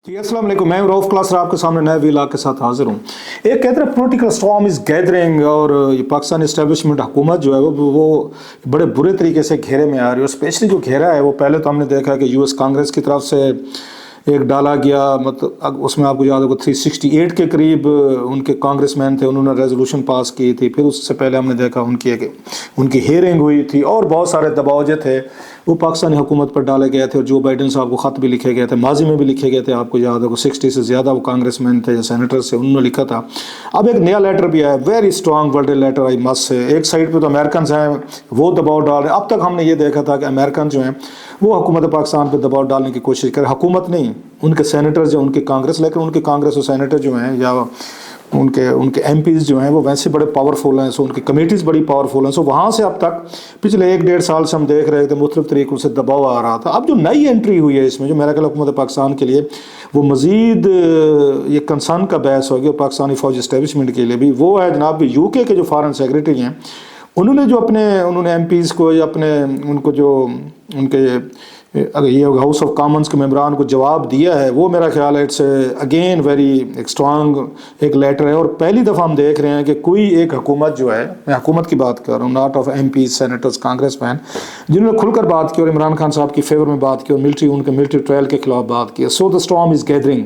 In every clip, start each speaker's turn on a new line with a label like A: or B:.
A: जी अस्सलाम वालेकुम, मैं रऊफ क्लासर आपके सामने नए व्लॉग के साथ हाजिर हूँ। एक कहते हैं पोलिटिकल स्टॉर्म इज़ गैदरिंग और ये पाकिस्तान इस्टेब्लिशमेंट हुकूमत जो है वो बड़े बुरे तरीके से घेरे में आ रही है। और स्पेशली जो घेरा है वो पहले तो हमने देखा कि यूएस कांग्रेस की तरफ से एक डाला गया, मतलब उसमें आपको याद होगा 368 के करीब उनके कांग्रेसमैन थे, उन्होंने रेजोल्यूशन पास की थी। फिर उससे पहले हमने देखा उनकी हियरिंग हुई थी और बहुत सारे दबाव जो थे वो पाकिस्तानी हुकूमत पर डाले गए थे। और जो बाइडन साहब को ख़त भी लिखे गए थे, माजी में भी लिखे गए थे, आपको याद होगा 60 से ज़्यादा वो कांग्रेसमैन थे या सेनेटर्स थे, उन्होंने लिखा था। अब एक नया लेटर भी आया, very strong world letter I must say. एक साइड पे तो अमेरिकन हैं वो दबाव डाल रहे हैं। अब तक हमने ये देखा था कि अमेरिकन जो हैं वो हुकूमत पाकिस्तान पर दबाव डालने की कोशिश करें, हुकूमत नहीं, उनके सेनेटर्स जो उनकी कांग्रेस, लेकिन उनकी कांग्रेस और सेनेटर जो हैं या उनके एमपीज़ जो हैं वो वैसे बड़े पावरफुल हैं, सो उनकी कमेटीज़ बड़ी पावरफुल हैं। सो वहाँ से अब तक पिछले 1-1.5 साल से हम देख रहे थे मुख्तलिफ तरीक़ों से दबाव आ रहा था। अब जो नई एंट्री हुई है इसमें, जो मेरा ख्याल हुकूमत पाकिस्तान के लिए वो मज़ीद ये कंसर्न का बहस हो गया पाकिस्तानी फ़ौज इस्टेब्लिशमेंट के लिए भी, वो है जनाब यूके के जो फॉरेन सेक्रेटरी हैं, उन्होंने एमपीज़ को या उनको जो उनके अगर ये हाउस ऑफ कॉमन्स के मेंबरान को जवाब दिया है, वो मेरा ख्याल है इट्स अगेन वेरी स्ट्रॉन्ग एक लेटर है। और पहली दफ़ा हम देख रहे हैं कि कोई एक हुकूमत जो है, मैं हुकूमत की बात कर रहा हूँ, not of M P senators congressman, जिन्होंने खुलकर बात की और इमरान खान साहब की फेवर में बात की और उनके मिलिट्री ट्रायल के खिलाफ बात की। So the storm is gathering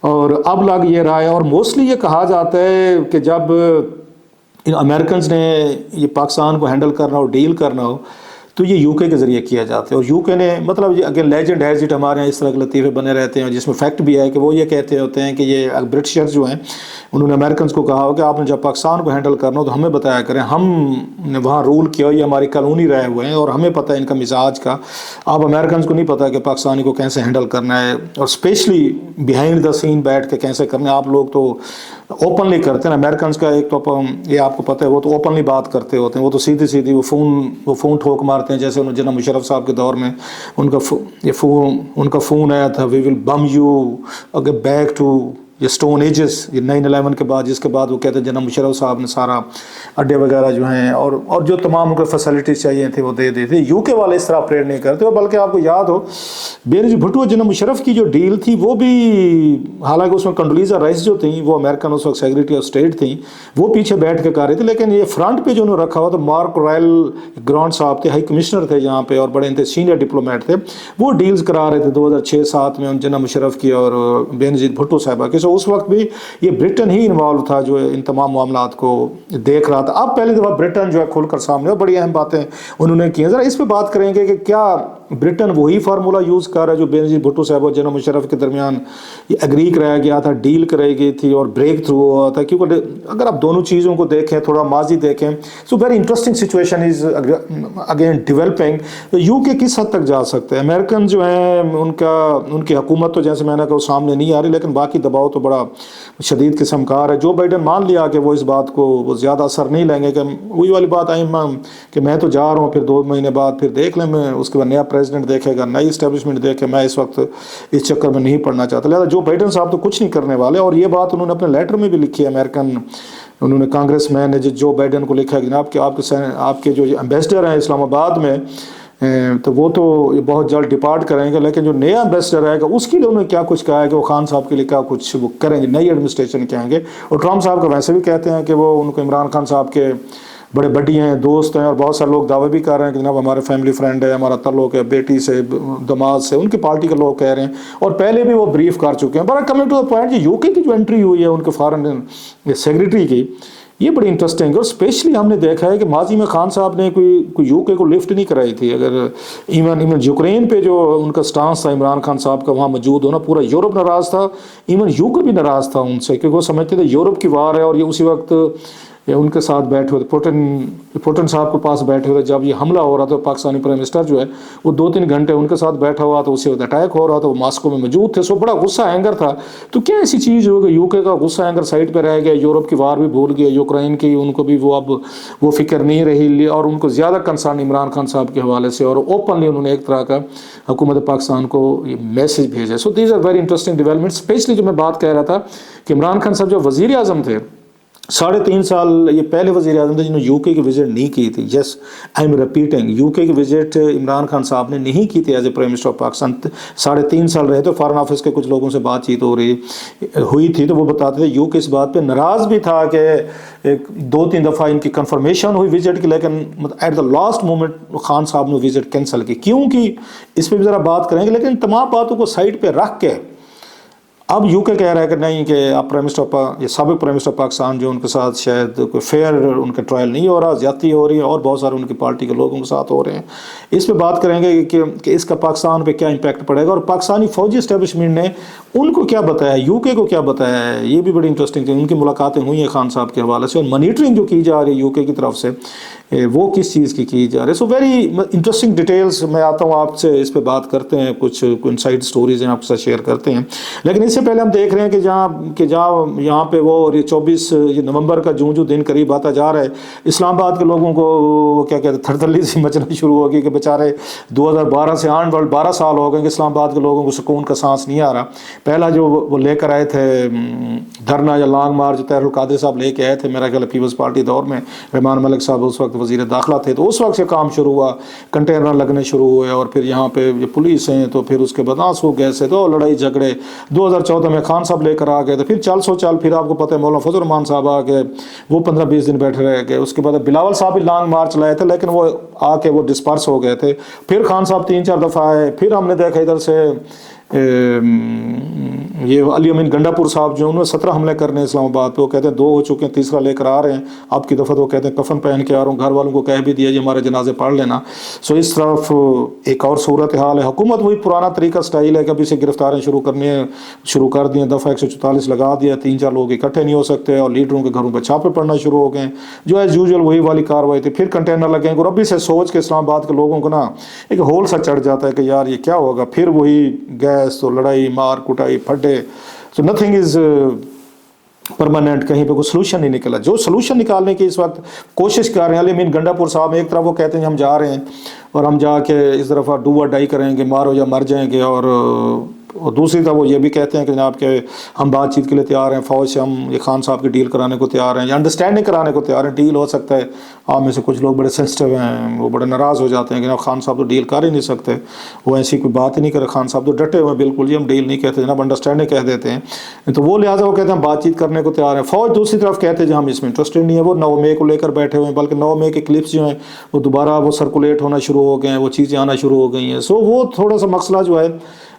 A: और अब लग ये रहा है। और मोस्टली ये कहा जाता है कि जब अमेरिकन ने ये पाकिस्तान को हैंडल करना हो, डील करना हो, तो ये यूके के ज़रिए किया जाता है। और यूके ने, मतलब ये अगेन लेजेंड है जिट हमारे यहाँ इस तरह के लतीफ़े बने रहते हैं, जिसमें फैक्ट भी है कि वो ये कहते होते हैं कि ये ब्रिटिशर्स जो हैं उन्होंने अमेरिकन को कहा हो कि आपने जब पाकिस्तान को हैंडल करना हो तो हमें बताया करें, हमने वहाँ रूल किया हो, ये हमारी कानूनी रहे हुए हैं और हमें पता है इनका मिजाज का। आप अमेरिकन को नहीं पता कि पाकिस्तानी को कैसे हैंडल करना है और स्पेशली बिहाइंड द सीन बैठ के कैसे करना है। आप लोग तो ओपनली करते हैं, अमेरिकन का एक तो ये आपको पता है वो तो ओपनली बात करते होते हैं, वो तो सीधी सीधी वो फ़ोन ठोक मारते हैं। जैसे उन्होंने जना मुशर्रफ साहब के दौर में उनका फ़ोन आया था, वी विल बम यू अगर बैक टू ये स्टोन एजेस, ये 9/11 के बाद, जिसके बाद वो कहते हैं जना मुशर्रफ साहब ने सारा अड्डे वगैरह जो हैं और जो तमाम उनको फैसिलिटीज़ चाहिए थी वो दे देते। यूके वाले इस तरह ऑपरेट नहीं करते हो, बल्कि आपको याद हो बेनज़ीर भुट्टो जना मुशर्रफ की जो डील थी वो भी, हालांकि उसमें कंडोलीज़ा राइस जो थी वो अमेरिकन उस वक्त सेक्रेटरी ऑफ स्टेट थी, वो पीछे बैठ के कर रहे थे, लेकिन ये फ्रंट पे जो उन्होंने रखा हुआ तो मार्क रॉयल ग्रांट साहब थे, हाई कमिश्नर थे यहाँ पे और बड़े सीनियर डिप्लोमेट थे, वो डील्स करा रहे थे 2006-07 में उन जना मुशर्रफ की और बेनज़ीर भुट्टो साहबा की। उस वक्त भी ये ब्रिटेन ही इन्वॉल्व था जो इन तमाम मामलात को देख रहा था। अब पहली दफ़ा ब्रिटेन जो है खुलकर सामने, और बड़ी अहम बातें उन्होंने की। ज़रा इस पर बात करेंगे कि क्या ब्रिटेन वही फार्मूला यूज़ कर रहा है जो बेनज़ीर भुट्टो साहब और जना मुशर्रफ के दरमियान ये एग्री कराया गया था, डील कराई गई थी और ब्रेक थ्रू हुआ था। क्योंकि अगर आप दोनों चीज़ों को देखें, थोड़ा माजी देखें, so very interesting situation is again developing. तो यूके किस हद तक जा सकते हैं? अमेरिकन जो हैं उनकी हुकूमत तो जैसे मैंने कहा सामने नहीं आ रही, लेकिन बाकी दबाव तो बड़ा शदीद किस्म का है। जो बाइडन मान लिया कि वो इस बात को वो ज़्यादा असर नहीं लेंगे, कि वही वाली बात आई कि मैं तो जा रहा हूँ, फिर 2 महीने बाद फिर देख लें, मैं उसके बाद नया प्रेसिडेंट देखेगा, नई इस्टेब्लिशमेंट देखे, मैं इस वक्त इस चक्कर में नहीं पड़ना चाहता। लिहाजा जो बाइडन साहब तो कुछ नहीं करने वाले। और ये बात उन्होंने अपने लेटर में भी लिखी है, अमेरिकन उन्होंने कांग्रेसमैन ने जो बाइडन को लिखा है कि जनाब कि आपके जो एम्बेसडर हैं इस्लामाबाद में, तो वो तो बहुत जल्द डिपार्ट करेंगे, लेकिन जो नया एम्बेसडर आएगा उसके लिए उन्होंने क्या कुछ कहा है कि वो खान साहब के लिए क्या कुछ वो करेंगे, नई एडमिनिस्ट्रेशन के आएंगे। और ट्रम्प साहब का वैसे भी कहते हैं कि वो उनको इमरान खान साहब के बड़े बड्डी हैं, दोस्त हैं, और बहुत सारे लोग दावे भी कर रहे हैं कि जनाब हमारे फैमिली फ्रेंड है, हमारा ताल्लुक है बेटी से, दमाद से, उनकी पार्टी के लोग कह रहे हैं और पहले भी वो ब्रीफ कर चुके हैं। But coming to the point, UK की जो एंट्री हुई है उनके फॉरेन सेक्रेटरी की, ये बड़ी इंटरेस्टिंग है। और स्पेशली हमने देखा है कि माजी में खान साहब ने कोई यूके को लिफ्ट नहीं कराई थी। अगर इवन यूक्रेन पे जो उनका स्टांस था इमरान खान साहब का वहाँ मौजूद होना, पूरा यूरोप नाराज़ था, इवन यूके भी नाराज़ था उनसे, क्योंकि वो समझते थे यूरोप की वार है। और ये उसी वक्त ये उनके साथ बैठे हुए थे, पुतिन साहब के पास बैठे हुए थे जब ये हमला हो रहा था। पाकिस्तानी प्राइम मिनिस्टर जो है वो 2-3 घंटे उनके साथ बैठा हुआ था, उसी वक्त अटैक हो रहा था, वो मॉस्को में मौजूद थे। सो बड़ा गुस्सा एंगर था। तो क्या ऐसी चीज़ हो गई, यूके का गुस्सा एंगर साइड पर रह गया, यूरोप की वार भी भूल गए, यूक्रेन की उनको भी वो अब वो फिक्र नहीं रही, और उनको ज़्यादा कंसर्न इमरान खान साहब के हवाले से, और ओपनली उन्होंने एक तरह का हुकूमत पाकिस्तान को ये मैसेज भेजा। So these are very interesting development. Specially जो मैं बात कह रहा था कि इमरान खान साहब जो वज़ीर आज़म थे 3.5 سال یہ پہلے وزیر اعظم تھے جنہوں نے یو کے کی وزٹ نہیں کی تھی. یس آئی ایم ریپیٹنگ, یو کے کی وزٹ عمران خان صاحب نے نہیں کی تھی as a prime minister of Pakistan. 3.5 سال رہے تو فارن آفس کے کچھ لوگوں سے بات چیت ہوئی تھی تو وہ بتاتے تھے یو کے اس بات پہ ناراض بھی تھا کہ 2-3 دفعہ ان کی کنفرمیشن ہوئی وزٹ کی, لیکن at the last moment Khan Sahib نے وزٹ کینسل کی. کیوں کی اس پہ بھی ذرا بات کریں گے, لیکن تمام باتوں کو سائڈ پہ رکھ کے اب یو کے کہہ رہا ہے کہ نہیں کہ آپ پرائم منسٹر سابق پرائم منسٹر پاکستان جو ان کے ساتھ شاید کوئی فیئر ان کا ٹرائل نہیں ہو رہا, زیادتی ہو رہی ہے اور بہت سارے ان کی پارٹی کے لوگوں کے ساتھ ہو رہے ہیں. اس پہ بات کریں گے کہ اس کا پاکستان پہ کیا امپیکٹ پڑے گا اور پاکستانی فوجی اسٹیبلشمنٹ نے ان کو کیا بتایا, یو کے کو کیا بتایا ہے. یہ بھی بڑی انٹرسٹنگ تھی. ان کی ملاقاتیں ہوئی ہیں خان صاحب کے حوالے سے, اور مانیٹرنگ جو کی جا رہی ہے یو کے کی طرف سے وہ کس چیز کی جا رہی ہے. سو ویری انٹرسٹنگ ڈیٹیلز میں آتا ہوں آپ سے, اس پہ بات کرتے ہیں, کچھ انسائڈ سٹوریز ہیں آپ کے ساتھ شیئر کرتے ہیں. لیکن اس سے پہلے ہم دیکھ رہے ہیں کہ جہاں یہاں پہ وہ 24 نومبر کا جو دن قریب آتا جا رہا ہے, اسلام آباد کے لوگوں کو کیا کہتے ہیں تھرتھلی سی مچنا شروع ہوگی کہ بیچارے 2012 سے آن ورلڈ 12 سال ہو گئے کہ اسلام آباد کے لوگوں کو سکون کا سانس نہیں آ رہا. پہلا جو وہ لے کر آئے تھے دھرنا یا لانگ مارچ جو طاہر القادری صاحب لے کے آئے تھے, میرا خیال پیپلز پارٹی دور میں رحمان ملک صاحب اس وقت وزیر داخلہ تھے, تو اس وقت سے کام شروع ہوا, کنٹینر لگنے شروع ہوئے, اور پھر یہاں پہ پولیس ہیں, تو پھر اس کے بعد آنسو گیس ہے, تو لڑائی جھگڑے. 2014 میں خان صاحب لے کر آ گئے, تو پھر چل پھر آپ کو پتہ ہے مولانا فضل الرحمان صاحب آ گئے, وہ 15-20 دن بیٹھے رہ گئے. اس کے بعد بلاول صاحب بھی لانگ مارچ لائے تھے, لیکن وہ آ کے وہ ڈسپرس ہو گئے تھے. پھر خان صاحب 3-4 دفعہ آئے, پھر ہم نے دیکھا ادھر سے یہ علی امین گنڈا پور صاحب جو انہوں نے 17 حملے کرنے اسلام آباد پہ, وہ کہتے ہیں 2 ہو چکے ہیں, تیسرا لے کر آ رہے ہیں. اب کی دفعہ تو وہ کہتے ہیں کفن پہن کے آ رہا ہوں, گھر والوں کو کہہ بھی دیا جی ہمارے جنازے پڑھ لینا. سو اس طرف ایک اور صورت حال ہے. حکومت وہی پرانا طریقہ سٹائل ہے کہ ابھی سے گرفتاریں شروع کر دی ہیں, دفعہ 144 لگا دیا, 3-4 لوگ اکٹھے نہیں ہو سکتے, اور لیڈروں کے گھروں پہ چھاپے پڑنا شروع ہو گئے, جو ایز یوزول وہی والی کاروائی تھی. پھر کنٹینر لگے ہیں, اور ابھی سے سوچ کے اسلام آباد کے لوگوں کو نا ایک ہول سا چڑھ جاتا ہے کہ یار یہ کیا ہوگا. پھر وہی گیس, تو لڑائی, مار کٹائی, پھڈے. سو نتھنگ از پرماننٹ, کہیں پہ کوئی سلوشن نہیں نکلا. جو سلوشن نکالنے کی اس وقت کوشش کر رہے ہیں علی امین گنڈا پور صاحب, ایک طرف وہ کہتے ہیں ہم جا رہے ہیں اور ہم جا کے اس طرف ڈو اور ڈائی کریں گے, مارو یا مر جائیں گے, اور دوسری طرف وہ یہ بھی کہتے ہیں کہ جناب کہ ہم بات چیت کے لیے تیار ہیں, فوج سے ہم یہ خان صاحب کی ڈیل کرانے کو تیار ہیں, یا انڈرسٹینڈنگ کرانے کو تیار ہیں. ڈیل ہو سکتا ہے, آپ میں سے کچھ لوگ بڑے سینسٹیو ہیں, وہ بڑے ناراض ہو جاتے ہیں کہ جناب خان صاحب تو ڈیل کر ہی نہیں سکتے, وہ ایسی کوئی بات ہی نہیں کرے. خان صاحب تو ڈٹے ہوئے ہیں بالکل, جی ہم ڈیل نہیں کہتے جناب, انڈرسٹینڈنگ کہہ دیتے ہیں. تو وہ لہٰذا وہ کہتے ہیں ہم بات چیت کرنے کو تیار ہیں. فوج دوسری طرف کہتے ہیں جی ہم اس میں انٹرسٹڈ نہیں ہے, وہ 9 مئی کو لے کر بیٹھے ہوئے ہیں, بلکہ 9 مئی کے کلپس جو ہیں وہ دوبارہ وہ سرکولیٹ ہونا شروع ہو گئے ہیں, وہ چیزیں آنا شروع ہو گئی ہیں. سو وہ تھوڑا سا مسئلہ جو ہے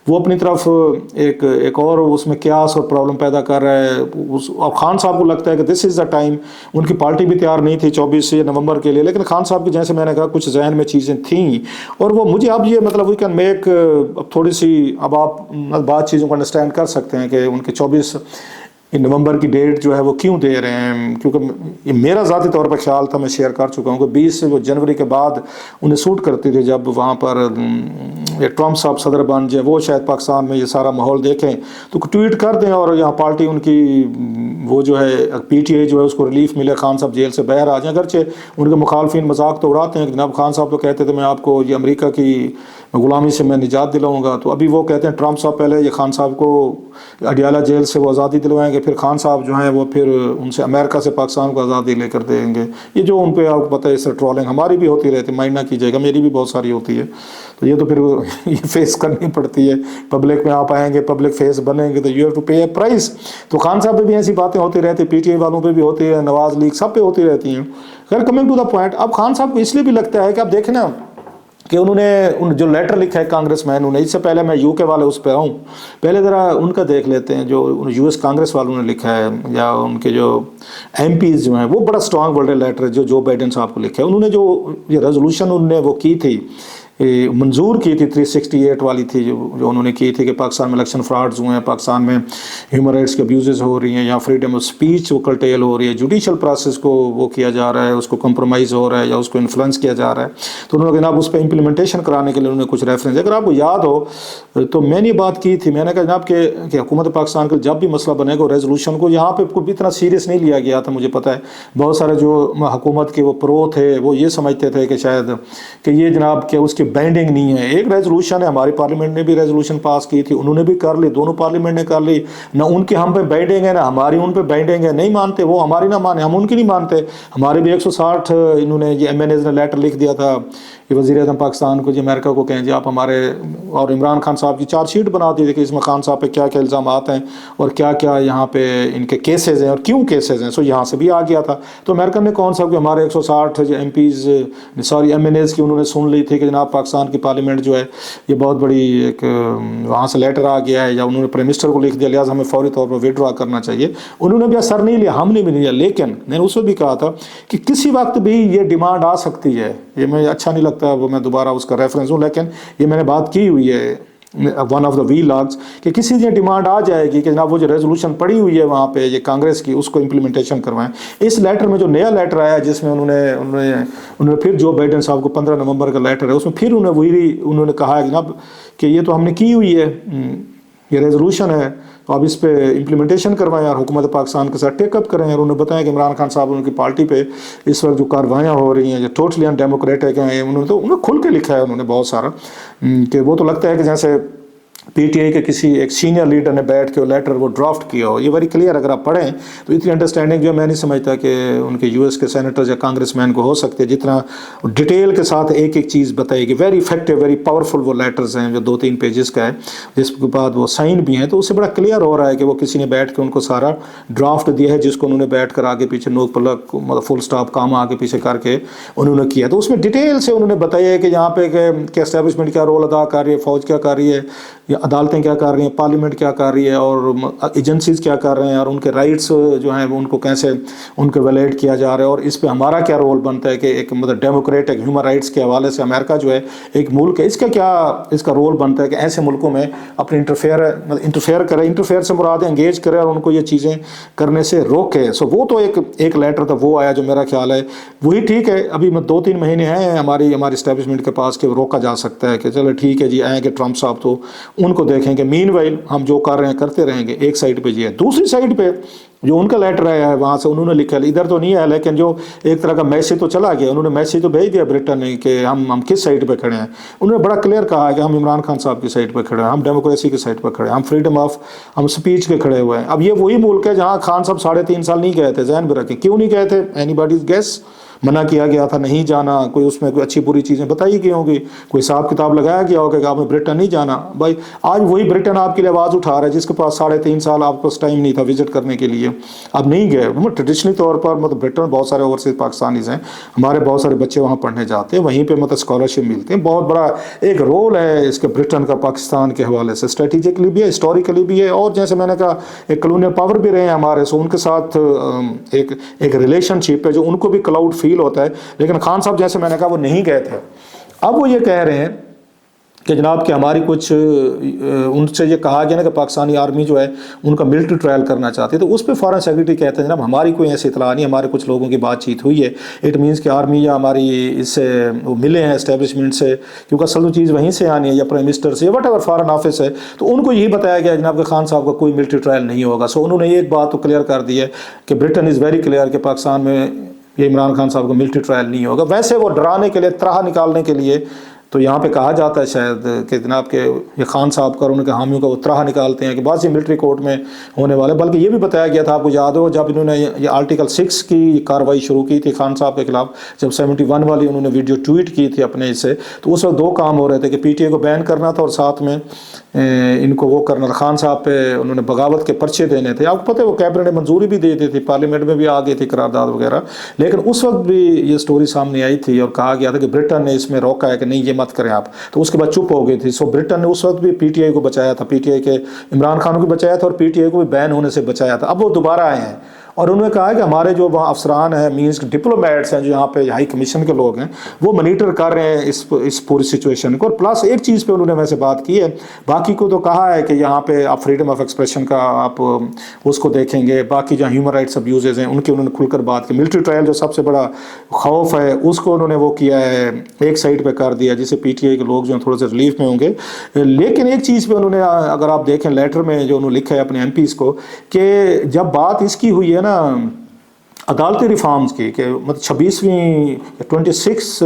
A: وہ اپنی طرف ایک اور اس میں کیاس اور پرابلم پیدا کر رہا ہے. اور خان صاحب کو لگتا ہے کہ دس از دا ٹائم. ان کی پارٹی بھی تیار نہیں تھی 24 نومبر کے لیے, لیکن خان صاحب کی جیسے میں نے کہا کچھ ذہن میں چیزیں تھیں, اور وہ مجھے اب یہ مطلب وی کین میک تھوڑی سی, اب آپ بات چیزوں کو انڈرسٹینڈ کر سکتے ہیں کہ ان کے 24 نومبر کی ڈیٹ جو ہے وہ کیوں دے رہے ہیں. کیونکہ یہ میرا ذاتی طور پر خیال تھا, میں شیئر کر چکا ہوں کہ 20 جنوری کے بعد انہیں سوٹ کرتی تھی جب وہاں پر ٹرمپ صاحب صدر بن جائے, وہ شاید پاکستان میں یہ سارا ماحول دیکھیں تو ٹویٹ کر دیں, اور یہاں پارٹی ان کی وہ جو ہے پی ٹی آئی جو ہے اس کو ریلیف ملے, خان صاحب جیل سے باہر آ جائیں. اگرچہ ان کے مخالفین مذاق تو اڑاتے ہیں کہ جناب خان صاحب تو کہتے تھے میں آپ کو یہ امریکہ کی غلامی سے میں نجات دلاؤں گا, تو ابھی وہ کہتے ہیں ٹرمپ صاحب پہلے یہ خان صاحب کو اڈیالہ جیل سے وہ آزادی دلوائیں گے, پھر خان صاحب جو ہیں وہ پھر ان سے امریکہ سے پاکستان کو آزادی لے کر دیں گے. یہ جو ان پہ آپ کو پتہ ہے اس سے ٹرولنگ ہماری بھی ہوتی رہتی ہے, مائنڈ نہ کیجیے گا, میری بھی بہت ساری ہوتی ہے. تو یہ تو پھر یہ فیس کرنی پڑتی ہے, پبلک میں آپ آئیں گے, پبلک فیس بنیں گے, تو you have to pay a price. تو خان صاحب پہ بھی ایسی باتیں ہوتی رہتی ہیں, پی ٹی آئی والوں پہ بھی ہوتی ہے, نواز لیگ سب پہ ہوتی رہتی ہیں. خیر کمنگ ٹو دا پوائنٹ, اب خان صاحب کو اس لیے بھی لگتا ہے کہ اب دیکھیں نا کہ انہوں نے جو لیٹر لکھا ہے کانگریس مین نے, اس سے پہلے میں یو کے والے اس پہ آؤں, پہلے ذرا ان کا دیکھ لیتے ہیں جو یو ایس کانگریس والوں نے لکھا ہے, یا ان کے جو ایم پیز جو ہیں وہ بڑا اسٹرانگ ورڈ لیٹر ہے جو بائیڈن صاحب کو لکھا ہے. انہوں نے جو یہ ریزولوشن انہوں نے وہ کی تھی, منظور کی تھی 368 والی تھی, جو انہوں نے کی تھی کہ پاکستان میں الیکشن فراڈز ہوئے ہیں, پاکستان میں ہیومن رائٹس کے ابیوزز ہو رہی ہیں, یا فریڈم آف اسپیچ وہ کرٹیل ہو رہی ہے, جوڈیشل پروسیس کو وہ کیا جا رہا ہے, اس کو کمپرومائز ہو رہا ہے یا اس کو انفلوئنس کیا جا رہا ہے. تو انہوں نے جناب اس پہ امپلیمنٹیشن کرانے کے لیے انہوں نے کچھ ریفرنس, اگر آپ کو یاد ہو تو میں نے بات کی تھی, میں نے کہا جناب کہ حکومت پاکستان کا جب بھی مسئلہ بنے گا ریزولوشن کو یہاں پہ کوئی اتنا سیریس نہیں لیا گیا تھا. مجھے پتہ ہے بہت سارے جو حکومت کے وہ پرو تھے وہ یہ سمجھتے تھے کہ شاید کہ یہ جناب کہ اس کی बैंडिंग नहीं है। एक रेजोल्यूशन है, हमारी पार्लियामेंट ने भी रेजोल्यूशन पास की थी, उन्होंने भी कर ली, दोनों पार्लियामेंट ने कर ली, ना उनके हम पे बैंडिंग है ना हमारी उन पे बैंडिंग है। नहीं मानते वो, हमारी ना माने हम उनकी नहीं मानते। हमारे भी 160 इन्होंने ये MNAs ने लेटर लिख दिया था कि वज़ीर आज़म पाकिस्तान को, जी अमेरिका को कहें जी आप हमारे, और इमरान खान साहब की चार्जशीट बना दी थी कि इसमें खान साहब पे क्या क्या इल्ज़ाम हैं और क्या क्या यहाँ पे इनके केसेस हैं और क्यों केसेस हैं। सो यहाँ से भी आ गया था। तो अमेरिकन ने कौन सा कि हमारे 160 जो MPs सॉरी MNAs की उन्होंने सुन ली थी कि जनाब पाकिस्तान की पार्लियामेंट जो है ये बहुत बड़ी एक वहाँ से लेटर आ गया है, या उन्होंने प्राइम मिनिस्टर को लिख दिया, लिहाजा हमें फौरी तौर पर विड्रॉ करना चाहिए। उन्होंने भी असर नहीं लिया, हमने भी नहीं लिया। लेकिन मैंने उसमें भी कहा था कि किसी वक्त भी ये डिमांड आ सकती है, ये मुझे अच्छा नहीं लगता वो मैं दोबारा उसका रेफरेंस हूँ, लेकिन ये मैंने बात की हुई है one of the vlogs कि किसी की डिमांड आ जाएगी कि जनाब वो जो रेजोल्यूशन पड़ी हुई है वहाँ पे ये कांग्रेस की, उसको इम्प्लीमेंटेशन करवाएं। इस लेटर में जो नया लेटर आया जिसमें उन्होंने फिर जो बाइडेन साहब को 15 नवंबर का लेटर है उसमें फिर उन्होंने कहा है जनाब कि ये तो हमने की हुई है, ये रेजोल्यूशन है, तो अब इस पे इम्प्लीमेंटेशन करवाएं और हुकूमत पाकिस्तान के साथ टेकअप करें। और उन्होंने बताया कि इमरान खान साहब उनकी पार्टी पे इस वक्त जो कार्रवाइयाँ हो रही हैं जो टोटली अनडेमोक्रेटिक हैं, उन्होंने खुल के लिखा है उन्होंने बहुत सारा कि वो तो लगता है कि जैसे PTI के किसी एक सीनियर लीडर ने बैठ के वो लेटर वो ड्राफ्ट किया हो। ये वेरी क्लियर अगर आप पढ़ें तो इतनी अंडरस्टैंडिंग जो मैं नहीं समझता कि उनके US के सेनेटर्स या कांग्रेसमैन को हो सकती है, जितना डिटेल के साथ एक एक चीज़ बताएगी। वेरी इफेक्टिव, वेरी पावरफुल वो लेटर्स हैं जो 2-3 पेजेस का है, जिसके बाद वो साइन भी हैं। तो उससे बड़ा क्लियर हो रहा है कि वो किसी ने बैठ के उनको सारा ड्राफ्ट दिया है, जिसको उन्होंने बैठ कर आगे पीछे नोक पलक मतलब फुल स्टॉप काम आगे पीछे करके उन्होंने किया। तो उसमें डिटेल से उन्होंने बताया कि यहाँ पे कि एस्टेब्लिशमेंट क्या रोल अदा कर रही है, फौज क्या कर रही है, या अदालतें क्या कर रही हैं, पार्लियामेंट क्या कर रही है और एजेंसीज़ क्या कर रहे हैं, और उनके राइट्स जो हैं वो उनको कैसे उनको वैलिडेट किया जा रहा है, और इस पे हमारा क्या रोल बनता है कि एक मतलब डेमोक्रेटिक ह्यूमन राइट्स के हवाले से अमेरिका जो है एक मुल्क है, इसका क्या इसका रोल बनता है कि ऐसे मुल्कों में अपने इंटरफेयर करे। इंटरफेयर से मुराद एंगेज करे और उनको ये चीज़ें करने से रोके। सो वो तो एक लेटर था वो आया जो मेरा ख्याल है वही ठीक है। अभी 2-3 महीने हैं हमारी इस्टेब्लिशमेंट के पास कि रोका जा सकता है कि चलो ठीक है जी आएँगे ट्रंप साहब तो उनको देखेंगे, मीनवाइल हम जो कर रहे हैं करते रहेंगे। एक साइड पे जी है। दूसरी साइड पे जो उनका लेटर आया है वहाँ से उन्होंने लिखा है, इधर तो नहीं आया लेकिन जो एक तरह का मैसेज तो चला गया, उन्होंने मैसेज तो भेज दिया ब्रिटेन ने कि हम किस साइड पे खड़े हैं। उन्होंने बड़ा क्लियर कहा है कि हम इमरान खान साहब की साइड पे खड़े हैं, हम डेमोक्रेसी की साइड पे खड़े हैं, हम फ्रीडम ऑफ हम स्पीच के खड़े हुए हैं। अब ये वही मुल्क है जहाँ खान साहब 3.5 साल नहीं गए थे, जहन में रखें। क्यों नहीं गए थे? Anybody's guess. मना किया गया था नहीं जाना, कोई उसमें कोई अच्छी बुरी चीज़ें बताई गई होंगी, कोई हिसाब किताब लगाया गया होगा कि आपने ब्रिटेन नहीं जाना। भाई आज वही ब्रिटेन आपके लिए आवाज़ उठा रहा है जिसके पास 3.5 साल आपके पास टाइम नहीं था विजिट करने के लिए, अब नहीं गए। मतलब ट्रेडिशनली तौर पर मतलब ब्रिटेन में बहुत सारे ओवरसीज पाकिस्तानीज हैं, हमारे बहुत सारे बच्चे वहाँ पढ़ने जाते हैं, वहीं पर मतलब स्कॉलरशिप मिलती है। बहुत बड़ा एक रोल है इसके ब्रिटेन का पाकिस्तान के हवाले से, स्ट्रेटेजिकली भी है, हिस्टोरिकली भी है, और जैसे मैंने कहा एक कॉलोनियल पावर भी रहे हैं हमारे, सो उनके साथ एक रिलेशनशिप है जो उनको भी क्लाउड फील होता है। लेकिन खान साहब जैसे मैंने कहा वो नहीं गए थे। अब वो ये कह रहे हैं कि जनाब कि हमारी कुछ उनसे ये कहा गया ना कि पाकिस्तानी आर्मी जो है उनका मिलिट्री ट्रायल करना चाहती है, तो उस पर फॉरेन सेक्रेटरी कहते हैं जनाब हमारी कोई ऐसी इतला नहीं, हमारे कुछ लोगों की बातचीत हुई है। इट मीन्स कि आर्मी या हमारी इससे वो मिले हैं एस्टेब्लिशमेंट से, क्योंकि असल चीज़ वहीं से आनी है या प्राइम मिनिस्टर से या वट एवर फॉरेन ऑफिस है, तो उनको यही बताया गया जनाब कि खान साहब का कोई मिलिट्री ट्रायल नहीं होगा। सो उन्होंने एक बात तो क्लियर कर दी है कि ब्रिटेन इज़ वेरी क्लियर कि पाकिस्तान में ये इमरान खान साहब का मिलिट्री ट्रायल नहीं होगा। वैसे वो डराने के लिए, त्राह निकालने के लिए तो यहाँ पे कहा जाता है शायद कि जनाब के ये खान साहब का और उनके हामियों का वो त्राह निकालते हैं कि बस ये मिलिट्री कोर्ट में होने वाले। बल्कि ये भी बताया गया था, आपको याद हो जब इन्होंने ये आर्टिकल 6 की कार्रवाई शुरू की थी खान साहब के खिलाफ, जब 71 वाली उन्होंने वीडियो ट्वीट की थी अपने इससे, तो उस वक्त 2 काम हो रहे थे कि PTI को बैन करना था और साथ में इनको वो करना था, खान साहब पे उन्होंने बगावत के पर्चे देने थे। आपको पता है वो कैबिनेट ने मंजूरी भी दे दी थी, पार्लियामेंट में भी आ गई थी करारदाद वगैरह, लेकिन उस वक्त भी ये स्टोरी सामने आई थी और कहा गया था कि ब्रिटेन ने इसमें रोका है कि नहीं ये मत करें आप, तो उसके बाद चुप हो गई थी। सो ब्रिटेन ने उस वक्त भी PTI को बचाया था, PTI के इमरान खान को बचाया था और PTI को भी बैन होने से बचाया था। अब वो दोबारा आए हैं और उन्होंने कहा कि हमारे जो वहाँ अफसरान हैं, मीन्स डिप्लोमेट्स हैं, जो यहाँ पे हाई कमीशन के लोग हैं, वो मॉनिटर कर रहे हैं इस पूरी सिचुएशन को। और प्लस एक चीज़ पे उन्होंने वैसे बात की है, बाकी को तो कहा है कि यहाँ पे आप फ्रीडम ऑफ एक्सप्रेशन का आप उसको देखेंगे, बाकी जहाँ ह्यूमन राइट्स अब्यूजेज हैं उनकी उन्होंने खुलकर बात की। मिलिट्री ट्रायल जो सबसे बड़ा खौफ है उसको उन्होंने वो किया है, एक साइड पर कर दिया, जिससे PTI के लोग जो हैं थोड़े से रिलीफ में होंगे। लेकिन एक चीज़ पर उन्होंने, अगर आप देखें लेटर में जो उन्होंने लिखा है अपने MPs को, कि जब बात इसकी हुई है ना अदालती रिफॉर्म्स की, कि मतलब 26वीं 26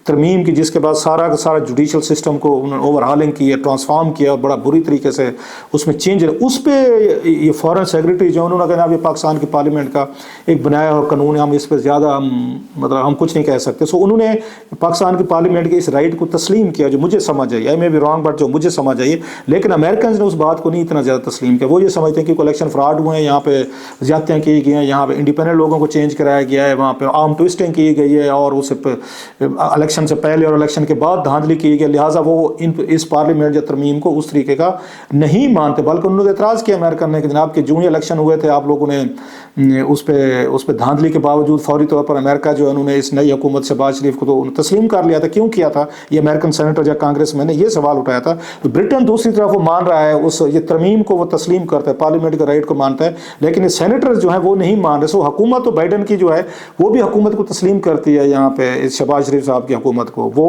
A: तरमीम की, जिसके बाद सारा का सारा जुडिशल सिस्टम को उन्होंने ओवरहालिंग की, ट्रांसफॉर्म किया बड़ा बुरी तरीके से, उसमें चेंज, उस पर ये फॉरेन सेक्रेटरी जो उन्होंने कहा ये पाकिस्तान की पार्लियामेंट का एक बनाया हुआ कानून है, हम इस पर ज़्यादा मतलब हम कुछ नहीं कह सकते। सो उन्होंने पाकिस्तान की पार्लियामेंट के इस राइट को तस्लीम किया, जो मुझे समझ आई, आई मे बी रॉन्ग बट जो मुझे समझ आई। लेकिन अमेरिकन ने उस बात को नहीं इतना ज़्यादा तस्लीम किया। वो ये समझते हैं कि इलेक्शन फ्रॉड हुए हैं, यहाँ पे ज़्यादतियाँ की गई हैं, यहाँ पे इंडिपेंडेंट लोगों को चेंज कराया गया है, वहाँ पे आर्म ट्विस्टिंग की गई है, और उस इलेक्शन से पहले और इलेक्शन के बाद धांधली की गई, लिहाजा वो इस पार्लियामेंट या तरमीम को उस तरीके का नहीं मानते। बल्कि उन्होंने एतराज़ किया अमेरिकन ने कि जनाब कि जो ही इलेक्शन हुए थे आप लोगों ने उस पर धांधली के बावजूद फौरी तौर पर अमेरिका जो है उन्होंने इस नई हुकूमत शहबाज शरीफ को तो तस्लीम कर लिया था। क्यों किया था? ये अमेरिकन सेनेटर या कांग्रेस में ने ये सवाल उठाया था। तो ब्रिटेन दूसरी तरफ वो मान रहा है, उस ये तरमीम को वो तस्लीम करता है, पार्लियामेंट के राइट को मानता है, लेकिन ये सेनेटर जो है वो नहीं मान रहे। सो हुकूमत तो बाइडन की जो है वो भी हुकूमत को तस्लीम करती है, यहाँ पे इस शहबाज शरीफ साहब की हुकूमत को वो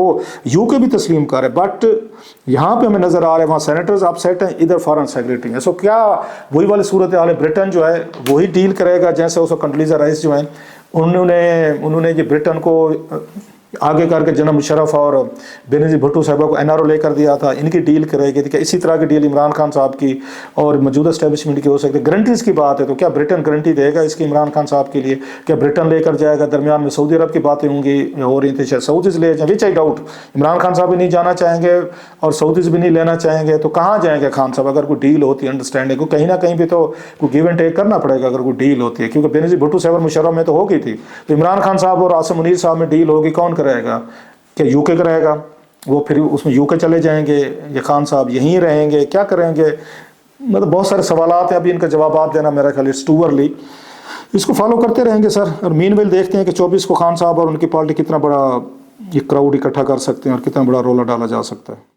A: यूके भी तस्लीम कर रहे, बट यहाँ पे हमें नजर आ रहा है वहाँ सेनेटर्स अपसेट हैं, इधर फॉरेन सेक्रेटरी है। सो क्या वही वाली सूरत हाल है, ब्रिटेन जो है वही डील करेगा जैसे उसको कंडोलीज़ा राइस जो है उन्होंने ये ब्रिटेन को आगे करके जनाब मुशर्रफ और बेनज़ीर भुट्टो साहबा को एनआरओ लेकर दिया था, इनकी डील करेगी। तो क्या इसी तरह की डील इमरान खान साहब की और मौजूदा एस्टेब्लिशमेंट की हो सकती है? गारंटीज़ की बात है, तो क्या ब्रिटेन गारंटी देगा इसकी इमरान खान साहब के लिए? क्या ब्रिटेन लेकर जाएगा? दरमियान में सऊदी अरब की बातें होंगी, हो रही थी, शायद सऊदीज़ ले जाए, विच आई डाउट। इमरान खान साहब भी नहीं जाना चाहेंगे और सऊदीज़ भी नहीं लेना चाहेंगे, तो कहाँ जाएंगे खान साहब? अगर कोई डील होती है अंडरस्टैंडिंग को, कहीं ना कहीं भी तो कोई गिव एंड टेक करना पड़ेगा अगर कोई डील होती है, क्योंकि बेनज़ीर भुट्टो साहब और मुशर्रफ में तो हो गई थी। तो इमरान खान साहब और आसिम मुनीर साहब में डील होगी, कौन कराएगा? क्या यूके कराएगा? वो फिर उसमें यूके चले जाएंगे या खान साहब यहीं रहेंगे? क्या करेंगे? मतलब बहुत सारे सवालात हैं, अभी इनका जवाब देना मेरा ख्याल इट्स टू अर्ली। इसको फॉलो करते रहेंगे सर, और मीनवेल देखते हैं कि 24 को खान साहब और उनकी पार्टी कितना बड़ा ये क्राउड इकट्ठा कर सकते हैं और कितना बड़ा रोला डाला जा सकता है।